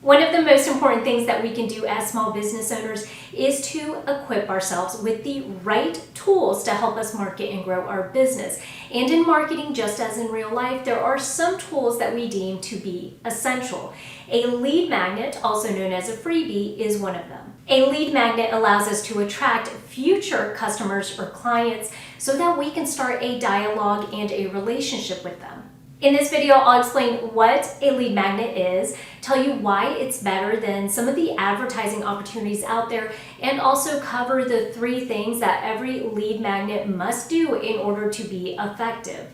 One of the most important things that we can do as small business owners is to equip ourselves with the right tools to help us market and grow our business. And in marketing, just as in real life, there are some tools that we deem to be essential. A lead magnet, also known as a freebie, is one of them. A lead magnet allows us to attract future customers or clients so that we can start a dialogue and a relationship with them. In this video, I'll explain what a lead magnet is, tell you why it's better than some of the advertising opportunities out there, and also cover the 3 things that every lead magnet must do in order to be effective.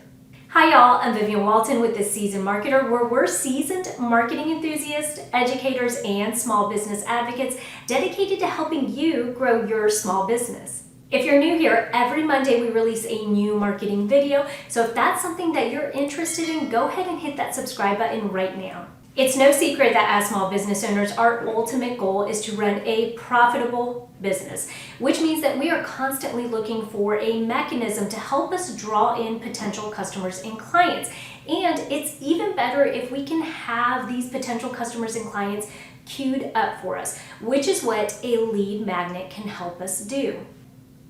Hi y'all, I'm Vivian Walton with The Seasoned Marketer, where we're seasoned marketing enthusiasts, educators, and small business advocates dedicated to helping you grow your small business. If you're new here, every Monday we release a new marketing video, so if that's something that you're interested in, go ahead and hit that subscribe button right now. It's no secret that as small business owners, our ultimate goal is to run a profitable business, which means that we are constantly looking for a mechanism to help us draw in potential customers and clients. And it's even better if we can have these potential customers and clients queued up for us, which is what a lead magnet can help us do.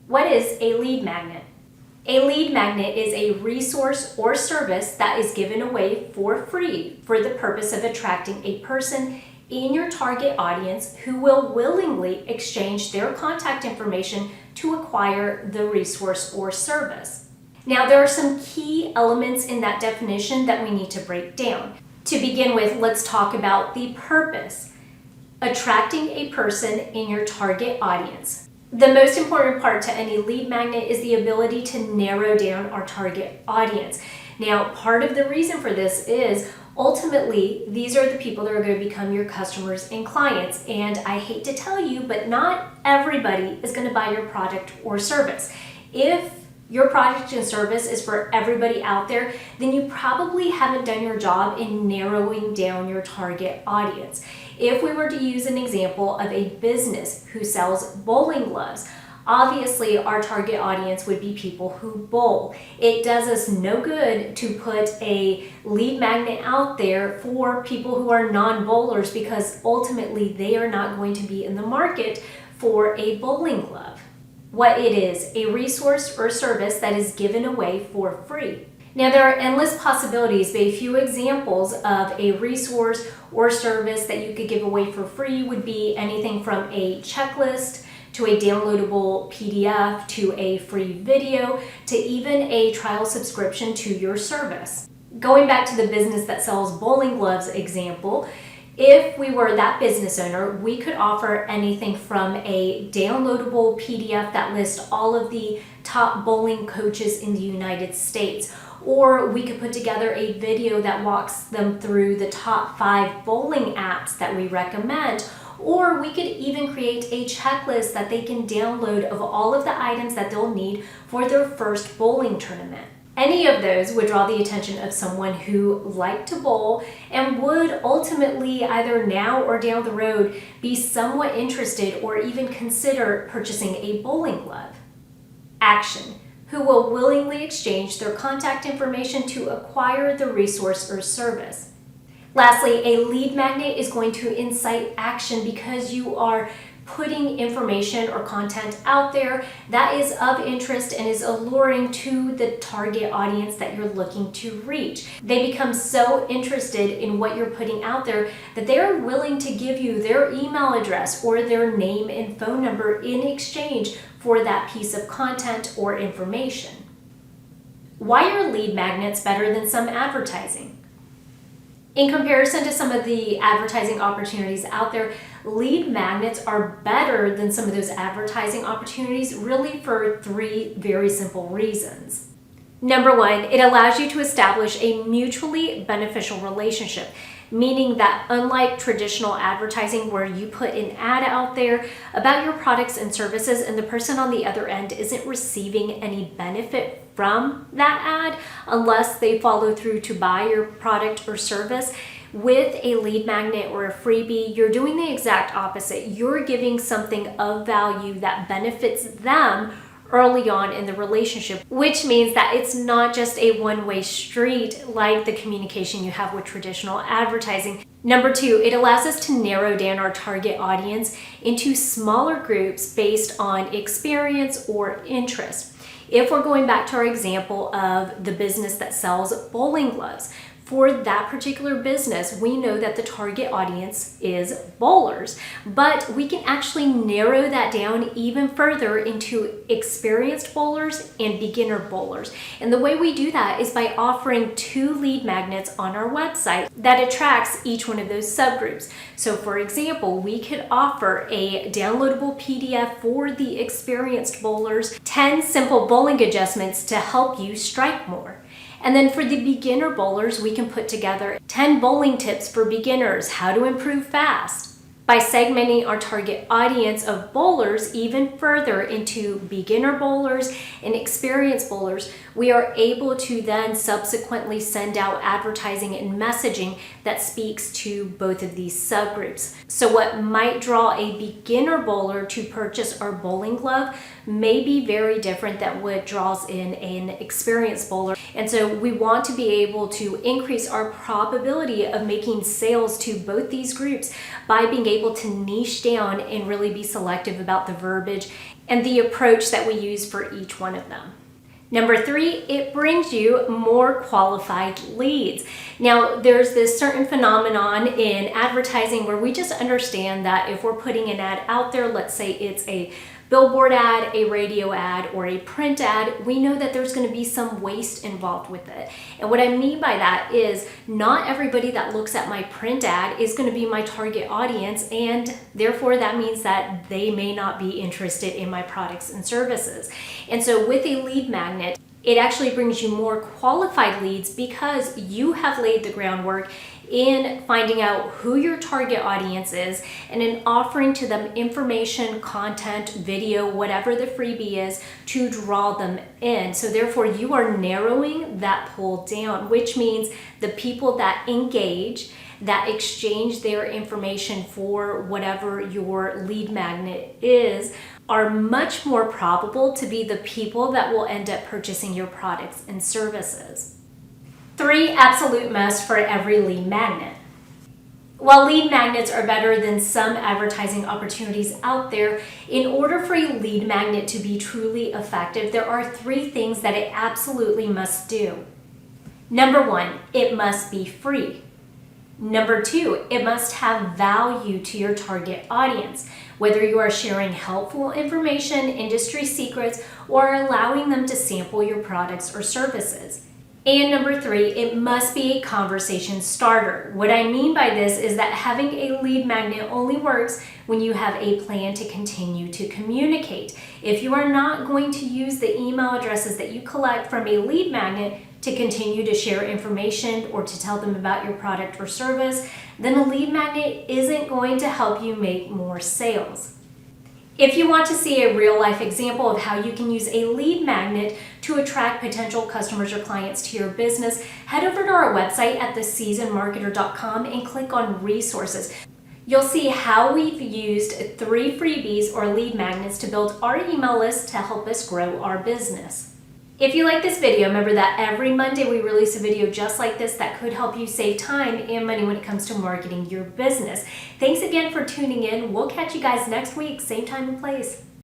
What is a lead magnet? A lead magnet is a resource or service that is given away for free for the purpose of attracting a person in your target audience who will willingly exchange their contact information to acquire the resource or service. Now, there are some key elements in that definition that we need to break down. To begin with, let's talk about the purpose. Attracting a person in your target audience. The most important part to any lead magnet is the ability to narrow down our target audience. Now, part of the reason for this is ultimately these are the people that are going to become your customers and clients. And I hate to tell you, but not everybody is going to buy your product or service. If your product and service is for everybody out there, then you probably haven't done your job in narrowing down your target audience. If we were to use an example of a business who sells bowling gloves, obviously our target audience would be people who bowl. It does us no good to put a lead magnet out there for people who are non-bowlers because ultimately they are not going to be in the market for a bowling glove. What it is, a resource or service that is given away for free. Now, there are endless possibilities, but a few examples of a resource or service that you could give away for free would be anything from a checklist to a downloadable PDF to a free video to even a trial subscription to your service. Going back to the business that sells bowling gloves example, if we were that business owner, we could offer anything from a downloadable PDF that lists all of the top bowling coaches in the United States, or we could put together a video that walks them through the top 5 bowling apps that we recommend, or we could even create a checklist that they can download of all of the items that they'll need for their first bowling tournament. Any of those would draw the attention of someone who liked to bowl and would ultimately either now or down the road be somewhat interested or even consider purchasing a bowling glove. Action. Who will willingly exchange their contact information to acquire the resource or service. Lastly, a lead magnet is going to incite action because you are putting information or content out there that is of interest and is alluring to the target audience that you're looking to reach. They become so interested in what you're putting out there that they're willing to give you their email address or their name and phone number in exchange for that piece of content or information. Why are lead magnets better than some advertising? In comparison to some of the advertising opportunities out there, lead magnets are better than some of those advertising opportunities really for 3 very simple reasons. Number 1, it allows you to establish a mutually beneficial relationship, meaning that unlike traditional advertising where you put an ad out there about your products and services and the person on the other end isn't receiving any benefit from that ad unless they follow through to buy your product or service, with a lead magnet or a freebie, you're doing the exact opposite. You're giving something of value that benefits them early on in the relationship, which means that it's not just a one-way street like the communication you have with traditional advertising. Number two, it allows us to narrow down our target audience into smaller groups based on experience or interest. If we're going back to our example of the business that sells bowling gloves, for that particular business, we know that the target audience is bowlers, but we can actually narrow that down even further into experienced bowlers and beginner bowlers. And the way we do that is by offering 2 lead magnets on our website that attracts each one of those subgroups. So for example, we could offer a downloadable PDF for the experienced bowlers, 10 simple bowling adjustments to help you strike more. And then for the beginner bowlers, we can put together 10 bowling tips for beginners, how to improve fast. By segmenting our target audience of bowlers even further into beginner bowlers and experienced bowlers, we are able to then subsequently send out advertising and messaging that speaks to both of these subgroups. So what might draw a beginner bowler to purchase our bowling glove may be very different than what draws in an experienced bowler. And so we want to be able to increase our probability of making sales to both these groups by being able to niche down and really be selective about the verbiage and the approach that we use for each one of them. Number 3, it brings you more qualified leads. Now, there's this certain phenomenon in advertising where we just understand that if we're putting an ad out there, let's say it's a billboard ad, a radio ad, or a print ad, we know that there's going to be some waste involved with it. And what I mean by that is not everybody that looks at my print ad is going to be my target audience, and therefore that means that they may not be interested in my products and services. And so with a lead magnet, it actually brings you more qualified leads because you have laid the groundwork in finding out who your target audience is and in offering to them information, content, video, whatever the freebie is to draw them in. So therefore you are narrowing that pool down, which means the people that engage, that exchange their information for whatever your lead magnet is, are much more probable to be the people that will end up purchasing your products and services. 3 absolute musts for every lead magnet. While lead magnets are better than some advertising opportunities out there, in order for a lead magnet to be truly effective, there are 3 things that it absolutely must do. Number 1, it must be free. Number 2, it must have value to your target audience, whether you are sharing helpful information, industry secrets, or allowing them to sample your products or services. And number 3, it must be a conversation starter. What I mean by this is that having a lead magnet only works when you have a plan to continue to communicate. If you are not going to use the email addresses that you collect from a lead magnet to continue to share information or to tell them about your product or service, then a lead magnet isn't going to help you make more sales. If you want to see a real-life example of how you can use a lead magnet to attract potential customers or clients to your business, head over to our website at theseasonedmarketer.com and click on resources. You'll see how we've used 3 freebies or lead magnets to build our email list to help us grow our business. If you like this video, remember that every Monday we release a video just like this that could help you save time and money when it comes to marketing your business. Thanks again for tuning in. We'll catch you guys next week, same time and place.